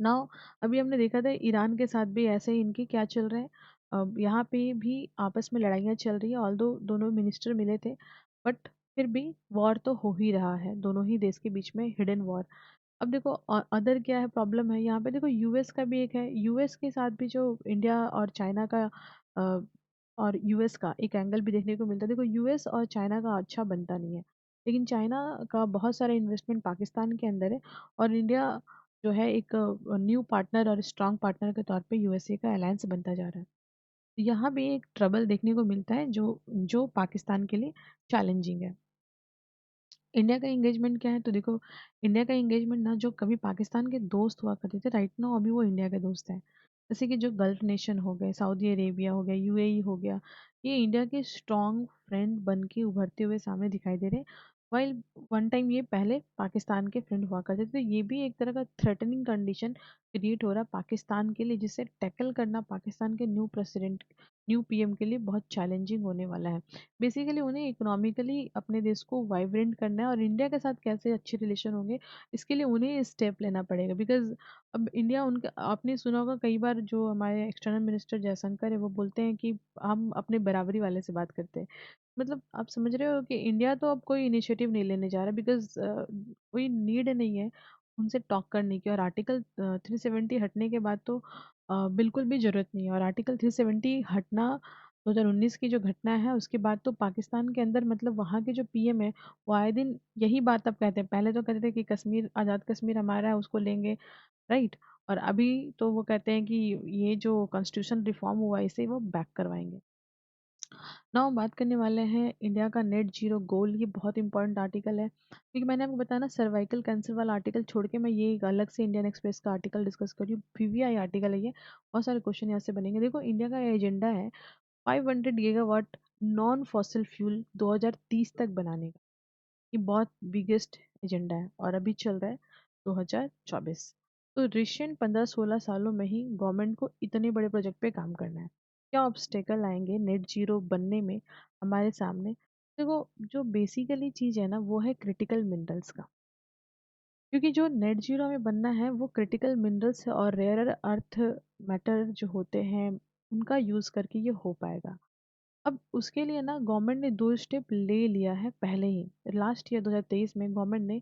नाउ अभी हमने देखा था ईरान के साथ भी ऐसे ही इनके क्या चल रहा है। अब यहाँ पे भी आपस में लड़ाइयाँ चल रही है, ऑल्दो दोनों मिनिस्टर मिले थे, बट फिर भी वॉर तो हो ही रहा है दोनों ही देश के बीच में, हिडन वॉर। अब देखो अदर क्या है प्रॉब्लम है यहाँ पे, देखो यूएस का भी एक है। यूएस के साथ भी जो इंडिया और चाइना का अ, और यूएस का एक एंगल भी देखने को मिलता है। देखो यूएस और चाइना का अच्छा बनता नहीं है, लेकिन चाइना का बहुत सारा इन्वेस्टमेंट पाकिस्तान के अंदर है, और इंडिया जो है एक न्यू पार्टनर और स्ट्रांग पार्टनर के तौर पे यूएसए का अलायंस बनता जा रहा है। तो यहाँ भी एक ट्रबल देखने को मिलता है जो जो पाकिस्तान के लिए चैलेंजिंग है। इंडिया का एंगेजमेंट क्या है, तो देखो इंडिया का एंगेजमेंट ना, जो कभी पाकिस्तान के दोस्त हुआ करते थे, राइट नाउ अभी वो इंडिया के दोस्त हैं। जैसे कि जो गल्फ नेशन हो गए, सऊदी अरेबिया हो गया, यूएई हो गया, ये इंडिया के स्ट्रॉन्ग फ्रेंड बन के उभरते हुए सामने दिखाई दे रहे हैं। वाइल वन टाइम ये पहले पाकिस्तान के फ्रेंड हुआ करते थे। तो ये भी एक तरह का थ्रेटनिंग कंडीशन क्रिएट हो रहा है पाकिस्तान के लिए, जिसे टैकल करना पाकिस्तान के न्यू प्रेसिडेंट, न्यू पीएम के लिए बहुत चैलेंजिंग होने वाला है। बेसिकली उन्हें इकोनॉमिकली अपने देश को वाइब्रेंट करना है, और इंडिया के साथ कैसे अच्छे रिलेशन होंगे इसके लिए उन्हें स्टेप लेना पड़ेगा। बिकॉज अब इंडिया, उनका आपने सुना होगा कई बार, जो हमारे एक्सटर्नल मिनिस्टर जयशंकर है वो बोलते हैं कि हम अपने बराबरी वाले से बात करते हैं। मतलब आप समझ रहे हो कि इंडिया तो अब कोई इनिशिएटिव नहीं लेने जा रहा, बिकॉज कोई नीड नहीं है उनसे टॉक करने की। और आर्टिकल 370 हटने के बाद तो बिल्कुल भी जरूरत नहीं है। और आर्टिकल 370 हटना 2019 की जो घटना है उसके बाद तो पाकिस्तान के अंदर, मतलब वहाँ के जो पीएम है वो आए दिन यही बात अब कहते हैं। पहले तो कहते थे कि कश्मीर, आज़ाद कश्मीर हमारा है, उसको लेंगे, राइट। और अभी तो वो कहते हैं कि ये जो कॉन्स्टिट्यूशन रिफॉर्म हुआ इसे वो बैक करवाएंगे। ना हम बात करने वाले हैं इंडिया का नेट जीरो गोल। ये बहुत इंपॉर्टेंट आर्टिकल है, क्योंकि मैंने आपको बताया ना सर्वाइकल कैंसर वाला आर्टिकल छोड़ के मैं ये एक अलग से इंडियन एक्सप्रेस का आर्टिकल डिस्कस कर रही हूँ। पीवीआई आर्टिकल है ये, बहुत सारे क्वेश्चन यहाँ से बनेंगे। देखो इंडिया का एजेंडा है 500 गीगावाट नॉन फॉसिल फ्यूल 2030 तक बनाने का। ये बहुत बिगेस्ट एजेंडा है और अभी चल रहा है 2024। तो रिसेंट 15-16 सालों में ही गवर्नमेंट को इतने बड़े प्रोजेक्ट पे काम करना है। क्या ऑब्स्टेकल आएंगे नेट जीरो बनने में हमारे सामने? देखो जो बेसिकली चीज़ है ना वो है क्रिटिकल मिनरल्स का। क्योंकि जो नेट जीरो में बनना है वो क्रिटिकल मिनरल्स और रेयर अर्थ मैटर जो होते हैं उनका यूज़ करके ये हो पाएगा। अब उसके लिए ना गवर्नमेंट ने 2 स्टेप ले लिया है पहले ही। लास्ट ईयर 2023 में गवर्नमेंट ने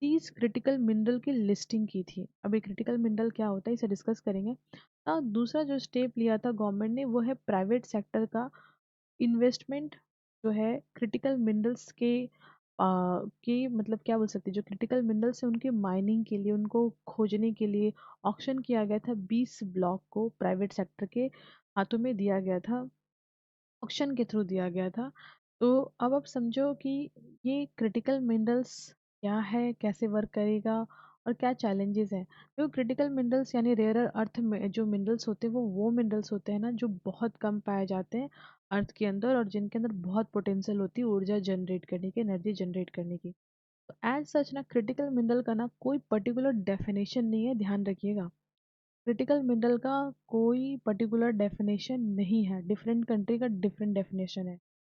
30 क्रिटिकल मिनरल की लिस्टिंग की थी। अब ये क्रिटिकल मिनरल क्या होता है इसे डिस्कस करेंगे। दूसरा जो स्टेप लिया था गवर्नमेंट ने वो है प्राइवेट सेक्टर का इन्वेस्टमेंट जो है क्रिटिकल मिनरल्स के कि मतलब क्या बोल सकते हैं, जो क्रिटिकल मिनरल्स है उनके माइनिंग के लिए, उनको खोजने के लिए ऑक्शन किया गया था। 20 ब्लॉक को प्राइवेट सेक्टर के हाथों में दिया गया था, ऑक्शन के थ्रू दिया गया था। तो अब आप समझो कि ये क्रिटिकल मिनरल्स क्या है, कैसे वर्क करेगा और क्या चैलेंजेस हैं। तो क्रिटिकल मिनरल्स यानी रेयर अर्थ में जो मिनरल्स होते हैं वो मिनरल्स होते हैं ना जो बहुत कम पाए जाते हैं अर्थ के अंदर, और जिनके अंदर बहुत पोटेंशियल होती है ऊर्जा जनरेट करने की, एनर्जी जनरेट करने की। तो एज सच ना क्रिटिकल मिनरल का ना कोई पर्टिकुलर डेफिनेशन नहीं है, ध्यान रखिएगा। क्रिटिकल मिनरल का कोई पर्टिकुलर डेफिनेशन नहीं है, डिफरेंट कंट्री का डिफरेंट डेफिनेशन है।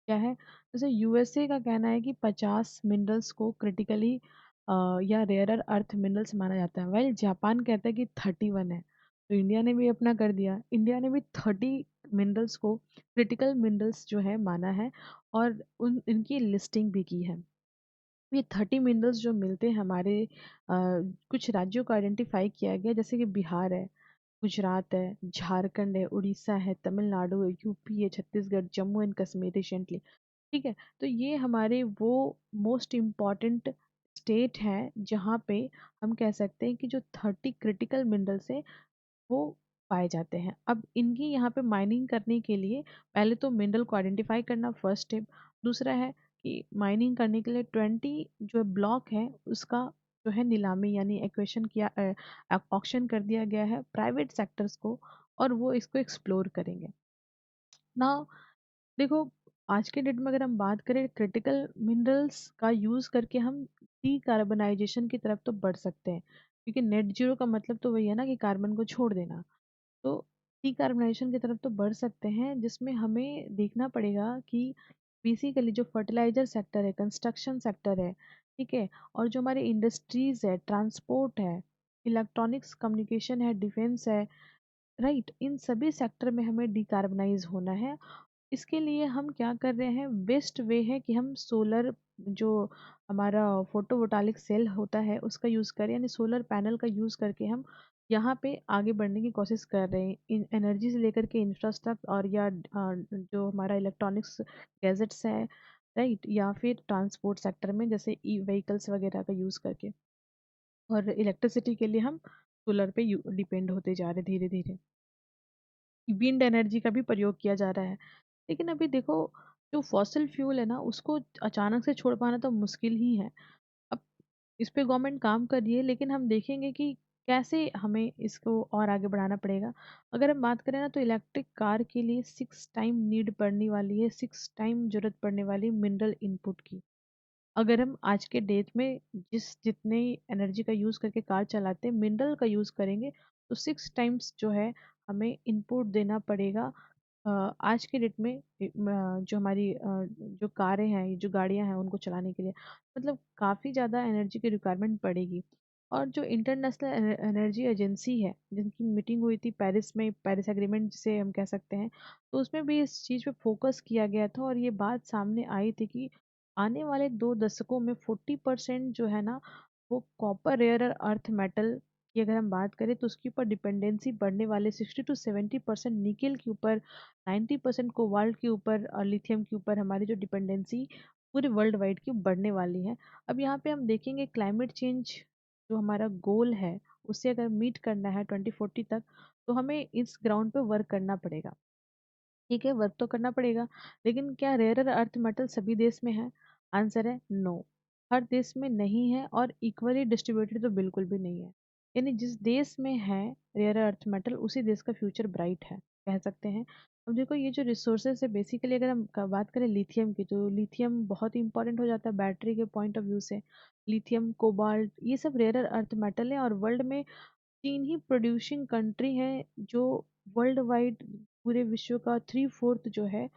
क्या है, जैसे यूएसए का कहना है कि 50 मिनरल्स को क्रिटिकली या रेयरर अर्थ मिनरल्स माना जाता है, वाइल जापान कहता है कि 31 है। तो इंडिया ने भी अपना कर दिया, इंडिया ने भी 30 मिनरल्स को क्रिटिकल मिनरल्स जो है माना है, और उन इनकी लिस्टिंग भी की है। ये 30 मिनरल्स जो मिलते हैं हमारे कुछ राज्यों को आइडेंटिफाई किया गया, जैसे कि बिहार है, गुजरात है, झारखंड है, उड़ीसा है, तमिलनाडु है, यूपी है, छत्तीसगढ़, जम्मू एंड कश्मीर रिसेंटली। ठीक है, तो ये हमारे वो मोस्ट इम्पॉर्टेंट स्टेट है जहाँ पे हम कह सकते हैं कि जो 30 क्रिटिकल मिनरल्स है वो पाए जाते हैं। अब इनकी यहाँ पे माइनिंग करने के लिए पहले तो मिनरल को आइडेंटिफाई करना फर्स्ट स्टेप। दूसरा है कि माइनिंग करने के लिए 20 जो ब्लॉक है उसका जो है नीलामी यानी एक्वेशन किया, ऑक्शन कर दिया गया है प्राइवेट सेक्टर्स को, और वो इसको एक्सप्लोर करेंगे ना। देखो, आज के डेट में अगर हम बात करें क्रिटिकल मिनरल्स का यूज करके हम डीकार्बनाइजेशन की तरफ तो बढ़ सकते हैं, क्योंकि नेट जीरो का मतलब तो वही है ना कि कार्बन को छोड़ देना। तो डीकार्बोनाइजेशन की तरफ तो बढ़ सकते हैं, जिसमें हमें देखना पड़ेगा कि बेसिकली जो फर्टिलाइजर सेक्टर है, कंस्ट्रक्शन सेक्टर है, ठीक है, और जो हमारे इंडस्ट्रीज है, ट्रांसपोर्ट है, इलेक्ट्रॉनिक्स, कम्युनिकेशन है, डिफेंस है, राइट, इन सभी सेक्टर में हमें डिकार्बनाइज होना है। इसके लिए हम क्या कर रहे हैं, बेस्ट वे है कि हम सोलर, जो हमारा फोटोवोल्टाइक सेल होता है उसका यूज़ करें, यानी सोलर पैनल का यूज़ करके हम यहाँ पे आगे बढ़ने की कोशिश कर रहे हैं, इन एनर्जी से लेकर के इंफ्रास्ट्रक्चर और या जो हमारा इलेक्ट्रॉनिक्स गैजेट्स है, राइट, या फिर ट्रांसपोर्ट सेक्टर में जैसे ई व्हीकल्स वगैरह का यूज़ करके, और इलेक्ट्रिसिटी के लिए हम सोलर पे डिपेंड होते जा रहे धीरे धीरे। विंड एनर्जी का भी प्रयोग किया जा रहा है। लेकिन अभी देखो, जो फॉसिल फ्यूल है ना उसको अचानक से छोड़ पाना तो मुश्किल ही है। अब इस पे गवर्नमेंट काम कर रही है, लेकिन हम देखेंगे कि कैसे हमें इसको और आगे बढ़ाना पड़ेगा। अगर हम बात करें ना, तो इलेक्ट्रिक कार के लिए 6 टाइम नीड पड़ने वाली है, 6 टाइम जरूरत पड़ने वाली मिनरल इनपुट की। अगर हम आज के डेट में जितने एनर्जी का यूज़ करके कार चलाते हैं, मिनरल का यूज़ करेंगे तो 6 टाइम्स जो है हमें इनपुट देना पड़ेगा। आज के डेट में जो हमारी जो कारें हैं, ये जो गाड़ियां हैं उनको चलाने के लिए, मतलब काफ़ी ज़्यादा एनर्जी की रिक्वायरमेंट पड़ेगी। और जो इंटरनेशनल एनर्जी एजेंसी है, जिनकी मीटिंग हुई थी पेरिस में, पेरिस एग्रीमेंट जिसे हम कह सकते हैं, तो उसमें भी इस चीज़ पे फोकस किया गया था, और ये बात सामने आई थी कि आने वाले 2 दशकों में 40% जो है ना वो कॉपर रेयर अर्थ मेटल की अगर हम बात करें तो उसके ऊपर डिपेंडेंसी बढ़ने वाले, 60 to 70% निकेल के ऊपर, 90% कोबाल्ट के ऊपर और लिथियम के ऊपर हमारी जो डिपेंडेंसी पूरे वर्ल्ड वाइड की बढ़ने वाली है। अब यहाँ पे हम देखेंगे क्लाइमेट चेंज जो हमारा गोल है उसे अगर मीट करना है 2040 तक, तो हमें इस ग्राउंड पे वर्क करना पड़ेगा। ठीक है, वर्क तो करना पड़ेगा, लेकिन क्या रेयर अर्थ मेटल सभी देश में है? आंसर है नो, हर देश में नहीं है, और इक्वली डिस्ट्रीब्यूटेड तो बिल्कुल भी नहीं है। यानी जिस देश में है रेयर अर्थ मेटल उसी देश का फ्यूचर ब्राइट है, कह सकते हैं। अब देखो, ये जो रिसोर्सेज है बेसिकली अगर हम बात करें लिथियम की, तो लिथियम बहुत इंपॉर्टेंट हो जाता है बैटरी के पॉइंट ऑफ व्यू से। लिथियम, कोबाल्ट, ये सब रेयर अर्थ मेटल है, और वर्ल्ड में 3 ही प्रोड्यूसिंग कंट्री है जो वर्ल्ड वाइड पूरे विश्व का 3/4 जो है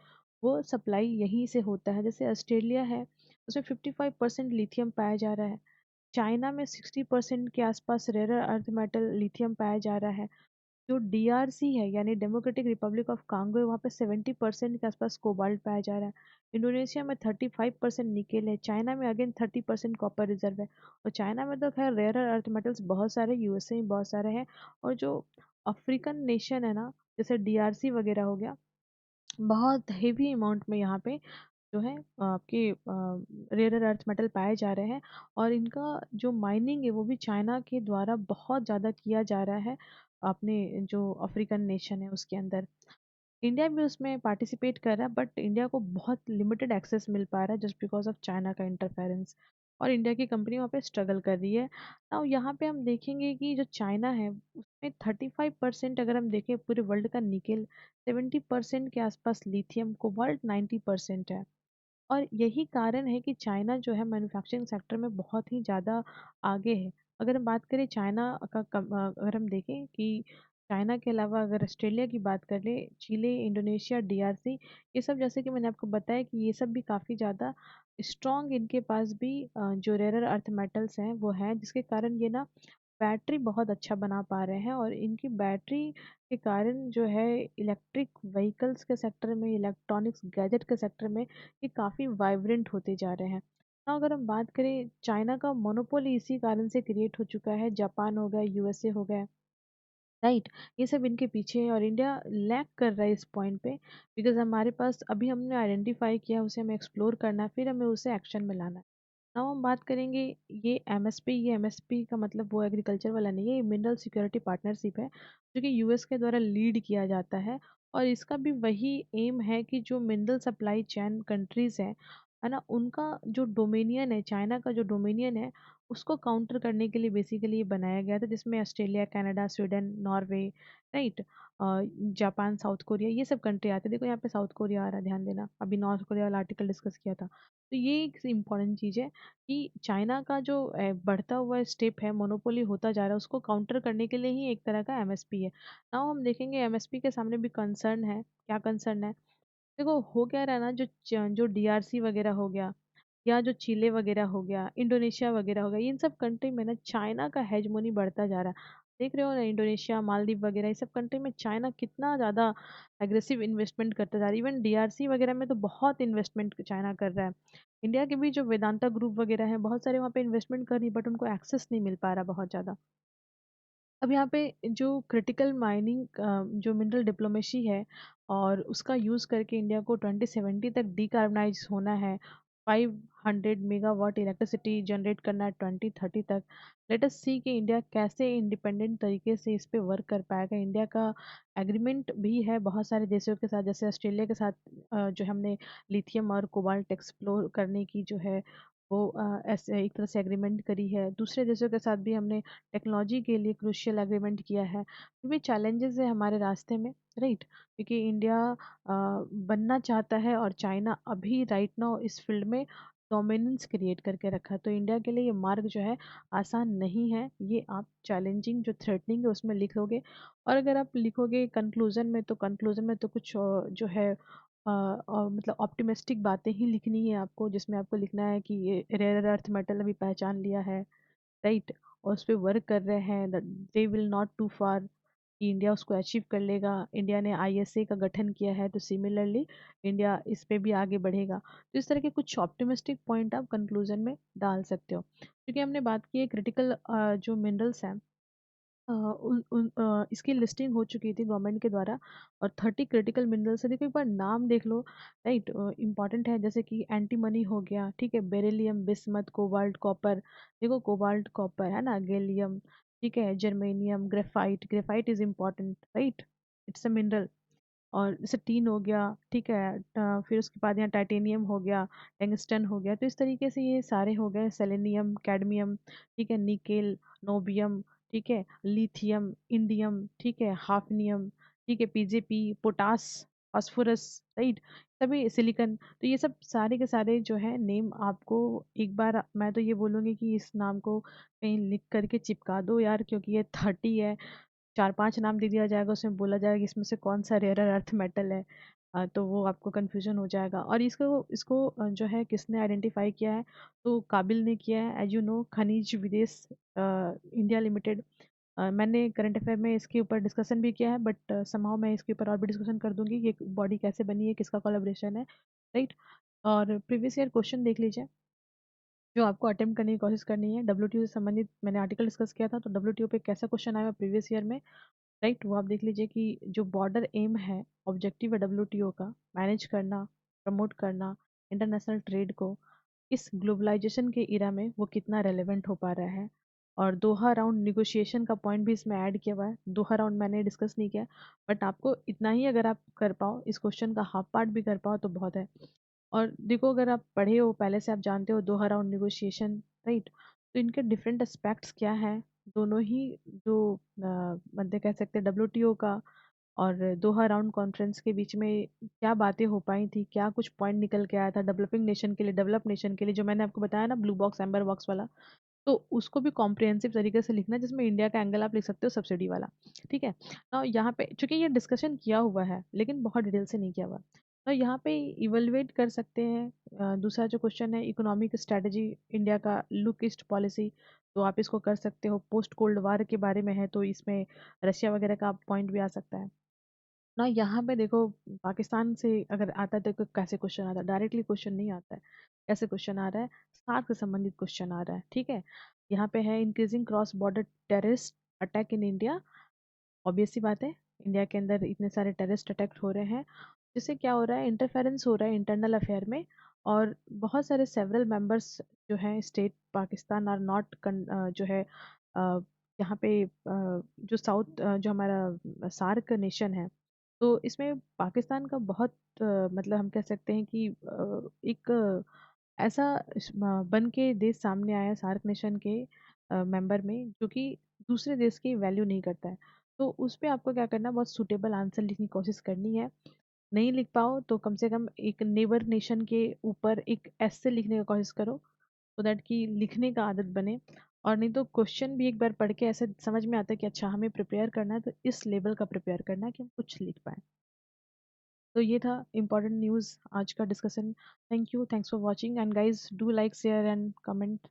वो सप्लाई यहीं से होता है। जैसे ऑस्ट्रेलिया है, उसमें 55% लिथियम पाया जा रहा है। चाइना में 60% के आसपास रेयर अर्थ मेटल लिथियम पाया जा रहा है। जो डीआरसी है यानी डेमोक्रेटिक रिपब्लिक ऑफ कांगो है, वहाँ पे 70% के आसपास कोबाल्ट पाया जा रहा है। इंडोनेशिया में 35% निकेल है। चाइना में अगेन 30% कॉपर रिजर्व है। और चाइना में तो खैर रेयर अर्थ मेटल्स बहुत सारे, यूएसए में बहुत सारे हैं। और जो अफ्रीकन नेशन है ना, जैसे डीआरसी वगैरह हो गया, बहुत हेवी अमाउंट में यहाँ पे जो है आपके रेयर अर्थ मेटल पाए जा रहे हैं, और इनका जो माइनिंग है वो भी चाइना के द्वारा बहुत ज़्यादा किया जा रहा है अपने जो अफ्रीकन नेशन है उसके अंदर। इंडिया भी उसमें पार्टिसिपेट कर रहा है, बट इंडिया को बहुत लिमिटेड एक्सेस मिल पा रहा है जस्ट बिकॉज ऑफ चाइना का इंटरफेरेंस, और इंडिया की कंपनी वहाँ पे स्ट्रगल कर रही है। नाउ यहाँ पे हम देखेंगे कि जो चाइना है उसमें 35%, अगर हम देखें पूरे वर्ल्ड का निकेल, 70% के आसपास लिथियम, कोबाल्ट 90% है। और यही कारण है कि चाइना जो है मैन्युफैक्चरिंग सेक्टर में बहुत ही ज़्यादा आगे है। अगर हम बात करें चाइना का अगर हम देखें कि चाइना के अलावा अगर ऑस्ट्रेलिया की बात कर ले, चिले, इंडोनेशिया, डीआरसी, ये सब जैसे कि मैंने आपको बताया कि ये सब भी काफ़ी ज़्यादा स्ट्रॉन्ग, इनके पास भी जो रेयर अर्थ मेटल्स हैं वो हैं, जिसके कारण ये ना बैटरी बहुत अच्छा बना पा रहे हैं। और इनकी बैटरी के कारण जो है इलेक्ट्रिक व्हीकल्स के सेक्टर में, इलेक्ट्रॉनिक्स गैजेट के सेक्टर में ये काफ़ी वाइब्रेंट होते जा रहे हैं। ना अगर हम बात करें, चाइना का मोनोपोली इसी कारण से क्रिएट हो चुका है, जापान हो गया, यूएसए हो गया, राइट, ये सब इनके पीछे है, और इंडिया लैग कर रहा है इस पॉइंट पे, बिकॉज हमारे पास अभी हमने आइडेंटिफाई किया, उसे हमें एक्सप्लोर करना है, फिर हमें उसे एक्शन में लाना है। नाउ हम बात करेंगे, ये एमएसपी का मतलब वो एग्रीकल्चर वाला नहीं है, ये मिनरल सिक्योरिटी पार्टनरशिप है जो कि यूएस के द्वारा लीड किया जाता है। और इसका भी वही एम है कि जो मिनरल सप्लाई चैन कंट्रीज हैं, है ना, उनका जो डोमिनियन है, चाइना का जो डोमिनियन है, उसको काउंटर करने के लिए बेसिकली ये बनाया गया था, जिसमें Australia, Canada, Sweden, Norway, right, Japan, south Korea, ये सब कंट्री आते हैं। देखो यहाँ पे साउथ कोरिया आ रहा है, ध्यान देना, अभी नॉर्थ कोरिया वाला आर्टिकल डिस्कस किया था। तो ये एक इम्पॉर्टेंट चीज़ है कि चाइना का जो बढ़ता हुआ स्टेप है, मोनोपोली होता जा रहा है, उसको काउंटर करने के लिए ही एक तरह का एमएसपी है। नाउ हम देखेंगे एमएसपी के सामने भी कंसर्न है, क्या कंसर्न है। देखो हो क्या रहा है ना, जो डीआरसी वगैरह हो गया, या जो चिले वगैरह हो गया, इंडोनेशिया वगैरह हो गया, इन सब कंट्री में ना चाइना का हेजमोनी बढ़ता जा रहा है। देख रहे हो ना, इंडोनेशिया, मालदीव वगैरह, ये सब कंट्री में चाइना कितना ज़्यादा एग्रेसिव इन्वेस्टमेंट करता जा रहा है। इवन डीआरसी वगैरह में तो बहुत इन्वेस्टमेंट चाइना कर रहा है। इंडिया के भी जो वेदांता ग्रुप वगैरह है, बहुत सारे वहाँ पे इन्वेस्टमेंट कर रही है, बट उनको एक्सेस नहीं मिल पा रहा बहुत ज़्यादा। अब यहाँ पे जो क्रिटिकल माइनिंग, जो मिनरल डिप्लोमेसी है, और उसका यूज़ करके इंडिया को 2070 तक डीकार्बनाइज होना है, 500 मेगावाट इलेक्ट्रिसिटी जनरेट करना है 2030 तक। लेट अस सी कि इंडिया कैसे इंडिपेंडेंट तरीके से इस पे वर्क कर पाएगा। इंडिया का एग्रीमेंट भी है बहुत सारे देशों के साथ, जैसे ऑस्ट्रेलिया के साथ जो हमने लिथियम और कोबाल्ट एक्सप्लोर करने की जो है वो ऐसे एक तरह से एग्रीमेंट करी है। दूसरे देशों के साथ भी हमने टेक्नोलॉजी के लिए क्रूशियल एग्रीमेंट किया है। तो भी चैलेंजेस है हमारे रास्ते में, राइट, क्योंकि इंडिया बनना चाहता है, और चाइना अभी राइट नाउ इस फील्ड में डोमिनेंस क्रिएट करके रखा है। तो इंडिया के लिए ये मार्ग जो है आसान नहीं है, ये आप चैलेंजिंग जो थ्रेटनिंग है उसमें लिखोगे। और अगर आप लिखोगे कंक्लूजन में, तो कंक्लूजन में तो कुछ जो है और मतलब ऑप्टिमिस्टिक बातें ही लिखनी है आपको, जिसमें आपको लिखना है कि ये रेयर अर्थ मेटल अभी पहचान लिया है, राइट, और उस पर वर्क कर रहे हैं, दे विल नॉट टू फार, कि इंडिया उसको अचीव कर लेगा। इंडिया ने आईएसए का गठन किया है, तो सिमिलरली इंडिया इस पे भी आगे बढ़ेगा। तो इस तरह के कुछ ऑप्टिमिस्टिक पॉइंट आप कंक्लूजन में डाल सकते हो। क्योंकि हमने बात की है क्रिटिकल जो मिनरल्स हैं, इसकी लिस्टिंग हो चुकी थी गवर्नमेंट के द्वारा, और 30 क्रिटिकल मिनरल्स है। देखो एक बार नाम देख लो, राइट, इंपॉर्टेंट है, जैसे कि एंटीमनी हो गया, ठीक है, बेरिलियम, बिस्मथ, कोबाल्ट, कॉपर, देखो कोबाल्ट, कॉपर है ना, गैलियम, ठीक है, germanium, graphite, graphite is important, right, it's a mineral. और जैसे टीन हो गया, ठीक है, फिर उसके बाद यहाँ टाइटेनियम हो गया, टंगस्टन हो गया, तो इस तरीके से ये सारे हो गए, सेलेनियम, कैडमियम, ठीक है, निकेल, नोबियम, ठीक है, लिथियम, इंडियम, ठीक है, हाफनियम, ठीक है, पीजेपी, पोटास, फास्फोरस, राइट, सभी सिलिकन। तो ये सब सारे के सारे जो है नेम आपको एक बार, मैं तो ये बोलूँगी कि इस नाम को कहीं लिख करके चिपका दो यार, क्योंकि ये 30 है, 4-5 नाम दे दिया जाएगा, उसमें बोला जाएगा कि इसमें से कौन सा रेयर अर्थ मेटल है। तो वो आपको कन्फ्यूजन हो जाएगा। और इसको इसको जो है किसने आइडेंटिफाई किया है, तो काबिल ने किया है, एज यू नो, खनिज विदेश इंडिया लिमिटेड। मैंने करंट अफेयर में इसके ऊपर डिस्कशन भी किया है, बट समहाउ मैं इसके ऊपर और भी डिस्कशन कर दूंगी कि ये बॉडी कैसे बनी है, किसका कोलैबोरेशन है, राइट। और प्रीवियस ईयर क्वेश्चन देख लीजिए जो आपको अटेम्प्ट करने की कोशिश करनी है। डब्ल्यूटीओ से संबंधित मैंने आर्टिकल डिस्कस किया था, तो डब्ल्यूटीओ पे कैसा क्वेश्चन आया प्रीवियस ईयर में, राइट, वो आप देख लीजिए कि जो बॉर्डर एम है, ऑब्जेक्टिव है डब्ल्यूटीओ का, मैनेज करना, प्रमोट करना, इंटरनेशनल ट्रेड को इस ग्लोबलाइजेशन के इरा में वो कितना रेलेवेंट हो पा रहा है। और दोहा राउंड निगोशिएशन का पॉइंट भी इसमें ऐड किया हुआ है। दोहा राउंड मैंने डिस्कस नहीं किया, बट आपको इतना ही अगर आप कर पाओ, इस क्वेश्चन का हाफ पार्ट भी कर पाओ तो बहुत है। और देखो, अगर आप पढ़े हो पहले से, आप जानते हो दोहा राउंड निगोशिएशन, राइट? तो इनके डिफरेंट एस्पेक्ट्स क्या हैं, दोनों ही जो मतलब कह सकते हैं डब्ल्यूटीओ का और दोहा राउंड कॉन्फ्रेंस के बीच में क्या बातें हो पाई थी, क्या कुछ पॉइंट निकल के आया था डेवलपिंग नेशन के लिए, डेवलप नेशन के लिए, जो मैंने आपको बताया ना, ब्लू बॉक्स एम्बर बॉक्स वाला। तो उसको भी कॉम्प्रिहेंसिव तरीके से लिखना, जिसमें इंडिया का एंगल आप लिख सकते हो सब्सिडी वाला। ठीक है ना? यहाँ पे चूंकि ये डिस्कशन किया हुआ है लेकिन बहुत डिटेल से नहीं किया हुआ, तो यहाँ पे इवेलुएट कर सकते हैं। दूसरा जो क्वेश्चन है, इकोनॉमिक स्ट्रेटजी इंडिया का, लुक ईस्ट पॉलिसी, तो आप इसको कर सकते हो। पोस्ट कोल्ड वार के बारे में है तो इसमें रशिया वगैरह का पॉइंट भी आ सकता है ना। यहाँ पे देखो, पाकिस्तान से अगर आता है तो कैसे क्वेश्चन आता है, डायरेक्टली क्वेश्चन नहीं आता है। कैसे क्वेश्चन आ रहा है, सार्क से संबंधित क्वेश्चन आ रहा है। ठीक है, यहाँ पे है increasing cross border terrorist attack in India. Obvious सी बात है, इंडिया के अंदर इतने सारे टेररिस्ट अटैक हो रहे हैं, जिससे क्या हो रहा है, इंटरफेरेंस हो रहा है इंटरनल अफेयर में। और बहुत सारे सेवरल मेंबर्स जो हैं स्टेट पाकिस्तान आर नॉट जो है यहाँ पे जो साउथ जो हमारा सार्क नेशन है, तो इसमें पाकिस्तान का बहुत मतलब हम कह सकते हैं कि एक ऐसा बन के देश सामने आया सार्क नेशन के मेंबर में, जो कि दूसरे देश की वैल्यू नहीं करता है। तो उस पे आपको क्या करना है, बहुत सूटेबल आंसर लिखने की कोशिश करनी है। नहीं लिख पाओ तो कम से कम एक नेबर नेशन के ऊपर एक ऐसे लिखने का कोशिश करो, सो दैट कि लिखने का आदत बने। और नहीं तो क्वेश्चन भी एक बार पढ़ के ऐसे समझ में आता है कि अच्छा हमें प्रिपेयर करना है तो इस लेवल का प्रिपेयर करना है कि हम कुछ लिख पाए। तो ये था इम्पोर्टेंट न्यूज़ आज का discussion. Thank you, thanks for watching, and guys do like share and comment.